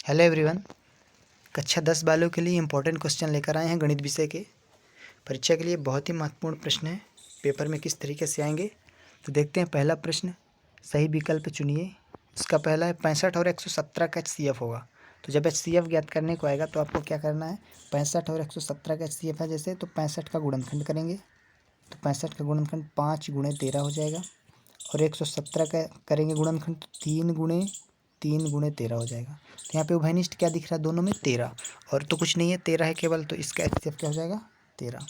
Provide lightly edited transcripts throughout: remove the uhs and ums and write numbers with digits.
Hello everyone. कक्षा 10 वालों के लिए इम्पोर्टेंट क्वेश्चन लेकर आए हैं गणित विषय के। परीक्षा के लिए बहुत ही महत्वपूर्ण प्रश्न है। पेपर में किस तरीके से आएंगे तो देखते हैं। पहला प्रश्न, सही विकल्प चुनिए। इसका पहला है 65 और 117 का HCF होगा। तो जब HCF ज्ञात करने को आएगा तो आपको क्या करना है, 65 और 117 का HCF है जैसे, तो 65 का गुणनखंड करेंगे। तो 65 का गुणनखंड 5 गुणे 13 हो जाएगा। और 117 का करेंगे गुणनखंड, तो 3 गुणे 13 हो जाएगा। तो यहाँ पे उभयनिष्ठ क्या दिख रहा है, दोनों में 13, और तो कुछ नहीं है, 13 है केवल, तो इसका HCF क्या हो जाएगा, 13।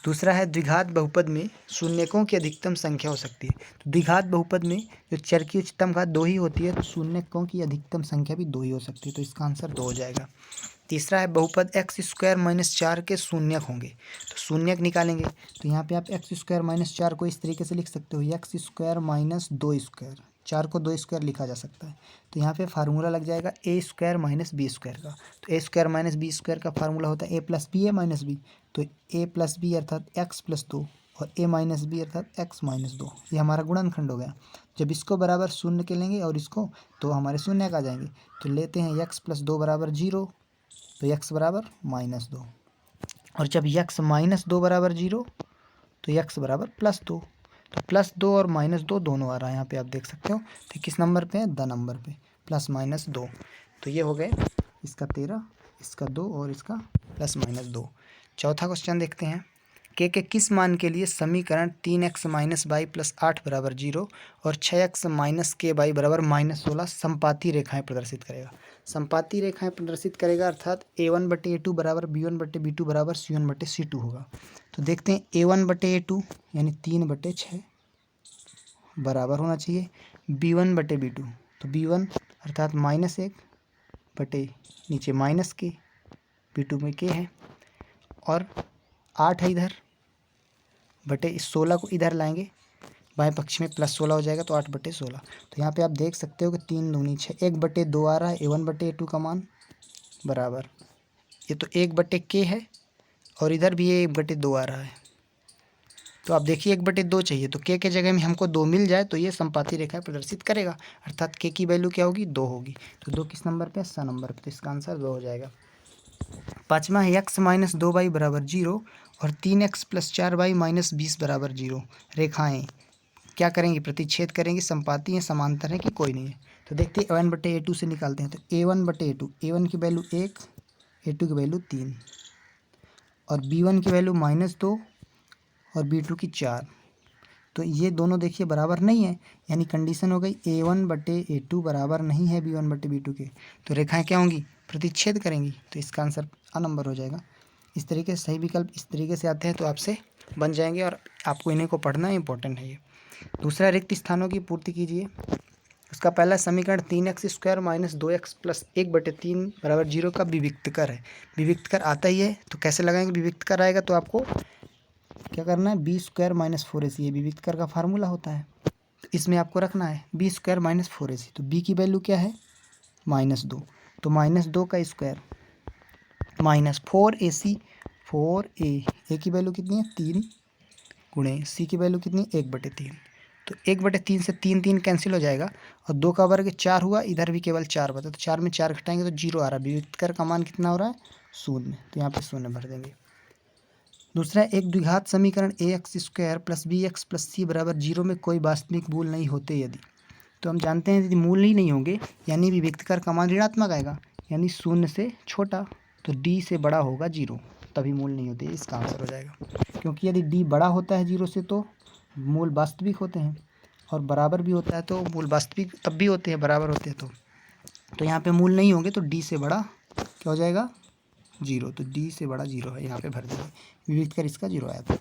दूसरा है, द्विघात बहुपद में शून्यकों की अधिकतम संख्या हो सकती है। तो द्विघात बहुपद में जो चर की उच्चतम घात 2 ही होती है, तो शून्यकों की अधिकतम संख्या भी 2 ही हो सकती है। तो इसका आंसर 2 हो जाएगा। तीसरा है, बहुपद x² - 4 के शून्यक होंगे। तो शून्यक निकालेंगे, तो यहाँ पे आप x² - 4 को इस तरीके से लिख सकते हो, x² - 2²। 4 को 2² लिखा जा सकता है। तो यहाँ पे फार्मूला लग जाएगा a² - b² का। तो a² - b² का फार्मूला होता है a + b a - b। तो a + b अर्थात x + 2 और a - b अर्थात x - 2, ये हमारा गुणनखंड हो गया। जब इसको बराबर शून्य के लेंगे और इसको, तो हमारे शून्य आ जाएंगे। तो लेते हैं x + 2 = 0, तो x बराबर -2। और जब x - 2 = 0, तो x बराबर +2। तो +2 और -2 दोनों आ रहा है, यहाँ पे आप देख सकते हो। तो किस नंबर पे है, द नंबर पे, +-2। तो ये हो गए इसका 13, इसका 2 और इसका +-2। चौथा क्वेश्चन देखते हैं। के किस मान के लिए समीकरण 3x - y + 8 = 0 और 6x - ky = -16 संपाती रेखाएं प्रदर्शित करेगा। संपाती रेखाएं प्रदर्शित करेगा अर्थात a1/a2 = b1/b2 = c1/c2 होगा। तो देखते हैं, a1/a2 यानी 3/6 बराबर होना चाहिए b1/b2। तो b1 अर्थात -1 बटे नीचे -k, b2 में k है, और 8 है इधर बटे इस 16 को इधर लाएंगे, बाएं पक्ष में +16 हो जाएगा, तो 8/16। तो यहाँ पे आप देख सकते हो कि 3 दूनी 6, 1/2 आ रहा है a1/a2 का मान बराबर, ये तो 1/k है, और इधर भी ये 1/2 आ रहा है। तो आप देखिए 1/2 चाहिए, तो k के जगह में हमको 2 मिल जाए तो ये संपाती रेखा प्रदर्शित करेगा, अर्थात k की वैल्यू क्या होगी, 2 होगी। तो 2 किस नंबर पे है, स नंबर पे, तो इसका आंसर 2 हो जाएगा। पाँचवा है, x - 2y = 0 और 3x + 4y - 20 = 0 रेखाएं क्या करेंगी, प्रतिच्छेद करेंगी, संपाती हैं, समांतर है कि कोई नहीं है। तो देखते हैं a1/a2 से निकालते हैं। तो a1/a2, a1 की वैल्यू 1, a2 की वैल्यू 3, और b1 की वैल्यू -2 और b2 की 4। तो ये दोनों देखिए बराबर नहीं है, यानी कंडीशन हो गई a1/a2 बराबर नहीं है b1/b2 के। तो रेखाएं क्या होंगी, प्रतिच्छेद करेंगी। तो इसका आंसर आ नंबर हो जाएगा। इस तरीके से सही विकल्प इस तरीके से आते हैं तो आपसे बन जाएंगे, और आपको इन्हीं को पढ़ना इंपॉर्टेंट है ये। दूसरा, रिक्त स्थानों की पूर्ति कीजिए। उसका पहला समीकरण 3x² - 2x + 1/3 = 0 का विविक्तकर है। विविक्तकर आता ही है, तो कैसे लगाएंगे, विविक्तकर आएगा तो आपको क्या करना है, b² - 4ac, ये विविक्तकर का फार्मूला होता है। तो इसमें आपको रखना है b² - 4ac। तो b की वैल्यू क्या है, -2, तो -2 का स्क्वायर -4ac, 4a की वैल्यू कितनी है, 3 गुणे c की वैल्यू कितनी है, 1/3। तो 1/3 से 3 कैंसिल हो जाएगा, और 2 का वर्ग 4 हुआ, इधर भी केवल 4 बचा, तो 4 में 4 घटाएंगे तो 0 आ रहा है। विविक्तकर का मान कितना हो रहा है, 0, तो यहाँ पे 0 भर देंगे। दूसरा, एक द्विघात समीकरण ax² + bx + c = 0 में कोई वास्तविक मूल नहीं होते यदि। तो हम जानते हैं यदि मूल ही नहीं होंगे, यानी विविक्तकर का मान ऋणात्मक आएगा, यानी 0 से छोटा, तो d से बड़ा होगा 0, तभी मूल नहीं होते, इसका आंसर हो जाएगा। क्योंकि यदि d बड़ा होता है 0 से तो मूल वास्तविक होते हैं, और बराबर भी होता है तो मूल वास्तविक तब भी होते हैं, बराबर होते हैं। तो यहाँ पे मूल नहीं होंगे, तो d से बड़ा क्या हो जाएगा, 0, तो d से बड़ा 0 है, यहाँ पे भर देंगे। विविक्तकर इसका 0 आया था।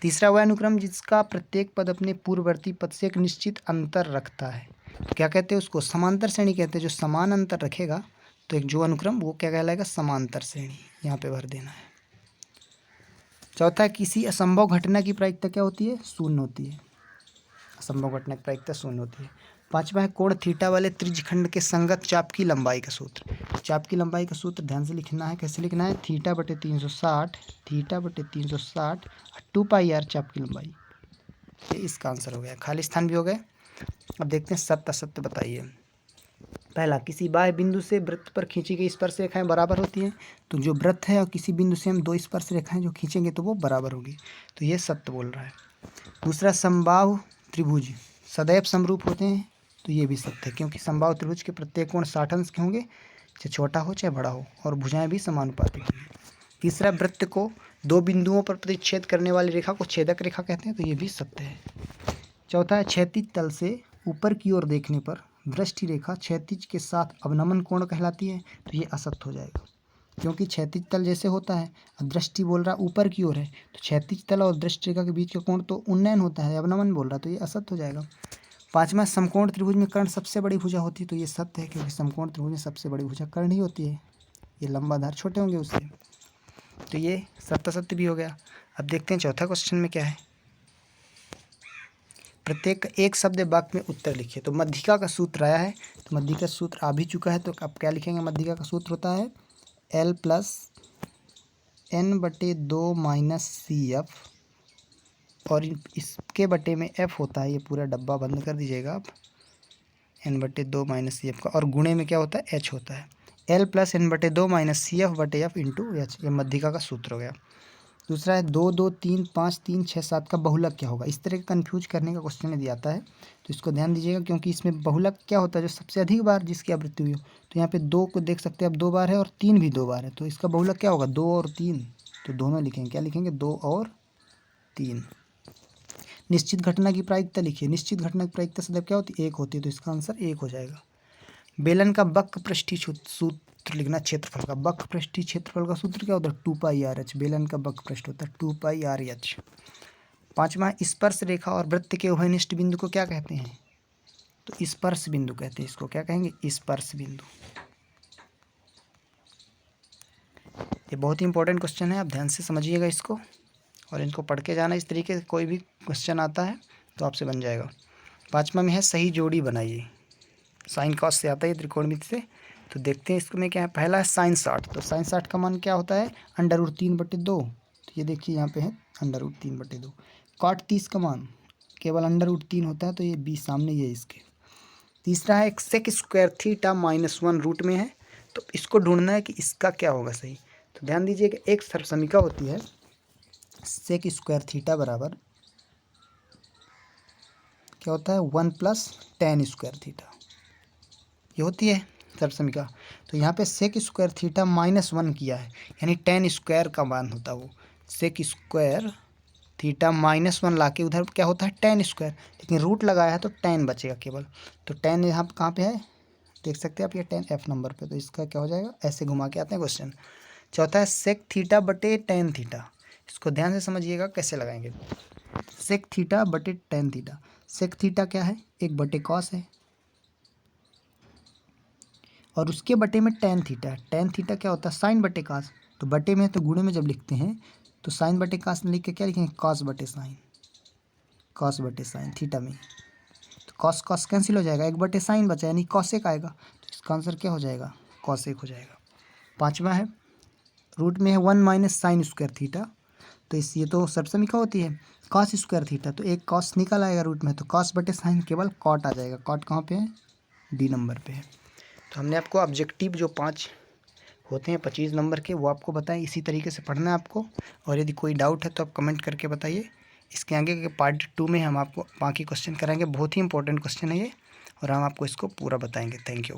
तीसरा, वह अनुक्रम जिसका प्रत्येक पद अपने पूर्ववर्ती पद से एक निश्चित अंतर रखता है, तो क्या कहते हैं उसको, समांतर श्रेणी कहते हैं। जो समान अंतर रखेगा, तो एक जो अनुक्रम, वो क्या कहलाएगा, समांतर श्रेणी, यहाँ पे भर देना है। चौथा, किसी असंभव घटना की प्रायिकता क्या होती है, 0 होती है। असंभव घटना की प्रायिकता 0 होती है। पांचवा है, कोण थीटा वाले त्रिज्यखंड के संगत चाप की लंबाई का सूत्र। चाप की लंबाई का सूत्र ध्यान से लिखना है। कैसे लिखना है, θ/360, θ/360 2πr चाप की लंबाई। ये इसका आंसर हो गया। खाली स्थान भी हो गए। अब देखते हैं सत्य असत्य बताइए। पहला, किसी बाह्य बिंदु से वृत्त पर खींची गई स्पर्श रेखाएं बराबर होती हैं। तो जो वृत्त है और किसी बिंदु से हम दो स्पर्श रेखाएं जो खींचेंगे तो वो बराबर होगी। तो ये सत्य बोल रहा है। दूसरा, समबाहु त्रिभुज सदैव समरूप होते हैं। तो ये भी सत्य है, क्योंकि समबाहु त्रिभुज के प्रत्येक कोण 60 अंश के होंगे, चाहे छोटा हो चाहे बड़ा हो, और भुजाएं भी समानुपातिक होंगी। तीसरा, वृत्त को दो बिंदुओं पर प्रतिच्छेद करने वाली रेखा को छेदक रेखा कहते हैं। तो ये भी सत्य है। चौथा है, क्षैतिज तल से ऊपर की ओर देखने पर दृष्टि रेखा क्षैतिज के साथ अवनमन कोण कहलाती है। तो ये असत्य हो जाएगा, क्योंकि क्षैतिज तल जैसे होता है, दृष्टि बोल रहा ऊपर की ओर है, तो क्षैतिज तल और दृष्टि रेखा के बीच का कोण तो उन्नयन होता है, अवनमन बोल रहा, तो ये असत्य हो जाएगा। पांचवा, समकोण त्रिभुज में कर्ण सबसे बड़ी भुजा होती है। तो ये सत्य है, क्योंकि समकोण त्रिभुज में सबसे बड़ी भुजा कर्ण ही होती है, ये लंबा धार छोटे होंगे उससे। तो ये सत्य भी हो गया। अब देखते हैं चौथा क्वेश्चन में क्या है। प्रत्येक एक शब्द वाक्य में उत्तर लिखिए। तो मध्यिका का सूत्र आया है, तो मध्यिका का सूत्र आ भी चुका है। तो अब क्या लिखेंगे? मध्यिका का सूत्र होता है L+N/2 - CF, और इसके बटे में F होता है। ये पूरा डब्बा बंद कर दीजिएगा आप, N/2 - CF का, और गुणे में क्या होता है? H होता है। L+N/2 - CF/F × H, ये मध्यिका का सूत्र हो गया। दूसरा है 2, 2, 3, 5, 3, 6, 7 का बहुलक क्या होगा? इस तरह का कन्फ्यूज करने का क्वेश्चन यदि आता है तो इसको ध्यान दीजिएगा, क्योंकि इसमें बहुलक क्या होता है? जो सबसे अधिक बार जिसकी आवृत्ति हुई हो। तो यहाँ पे 2 को देख सकते हैं आप, 2 बार है, और 3 भी 2 बार है, तो इसका बहुलक क्या होगा? 2 और 3। तो दोनों लिखेंगे, क्या लिखेंगे? 2 और 3। निश्चित घटना की प्रायिकता लिखिए। निश्चित घटना की प्रायिकता सदैव क्या होती है? 1 होती है, तो इसका आंसर 1 हो जाएगा। बेलन का वक्र पृष्ठीय सूत्र लिखना। क्षेत्रफल का वक्र पृष्ठीय क्षेत्रफल का सूत्र क्या होता है? 2πr/h। बेलन का वक्र पृष्ठ होता है 2πr/h। पांचवा, स्पर्श रेखा और वृत्त के उभयनिष्ठ बिंदु को क्या कहते हैं? तो स्पर्श बिंदु कहते हैं इसको। क्या कहेंगे? स्पर्श बिंदु। ये बहुत ही इंपॉर्टेंट क्वेश्चन है, आप ध्यान से समझिएगा इसको, और इनको पढ़ के जाना। इस तरीके से कोई भी क्वेश्चन आता है तो आपसे बन जाएगा। पांचवा में है सही जोड़ी बनाइए। साइन कॉस से आता है त्रिकोणमिति से। तो देखते हैं इसमें क्या है। पहला है साइन 60। तो साइन 60 का मान क्या होता है? √3/2। तो ये देखिए यहाँ पे है √3/2। कॉट 30 का मान केवल √3 होता है, तो ये 20 सामने ये इसके। तीसरा है सेक स्क्वायर थीटा -1 रूट में है। तो इसको ढूंढना है कि इसका क्या होगा सही। तो ध्यान दीजिए कि एक सर्वसमीका होती है सेक स्क्वायर थीटा बराबर क्या होता है? 1 + tan स्क्वायर थीटा, ये होती है सर्वसमीका। तो यहाँ पे सेक स्क्वायर थीटा -1 किया है, यानी tan स्क्वायर का मान होता है वो। सेक स्क्वायर थीटा -1 ला के उधर क्या होता है? tan स्क्वायर, लेकिन रूट लगाया है तो tan बचेगा केवल। तो tan यहाँ कहाँ पे है? देख सकते हैं आप, ये tan F नंबर पे। तो इसका क्या हो जाएगा? ऐसे घुमा के आते हैं क्वेश्चन। चौथा है सेक थीटा बटे tan थीटा। इसको ध्यान से समझिएगा कैसे लगाएंगे। सेक थीटा बटे tan थीटा। सेक थीटा क्या है? 1 / cos है, और उसके बटे में tan थीटा है। tan थीटा क्या होता है? साइन बटे कास। तो बटे में तो गुणे में जब लिखते हैं तो साइन बटे कास में लिख के क्या लिखेंगे? कॉस बटे साइन। कॉस बटे साइन थीटा में, तो कॉस कॉस कैंसिल हो जाएगा, 1/sin बचा, यानी कॉसेक आएगा। तो इसका आंसर क्या हो जाएगा? कॉसेक हो जाएगा। पांचवा है रूट में है 1 - sin स्क्वायर थीटा। तो इस ये तो सर्वसमीका होती है कॉस स्क्वायर थीटा, तो एक कॉस निकल आएगा रूट में, तो कॉस बटे साइन केवल कॉट आ जाएगा। कॉट कहाँ पे है? डी नंबर पे है। तो हमने आपको ऑब्जेक्टिव जो 5 होते हैं 25 नंबर के, वो आपको बताएं। इसी तरीके से पढ़ना है आपको, और यदि कोई डाउट है तो आप कमेंट करके बताइए। इसके आगे के पार्ट 2 में हम आपको बाकी क्वेश्चन कराएंगे। बहुत ही इंपॉर्टेंट क्वेश्चन है ये, और हम आपको इसको पूरा बताएंगे। Thank you.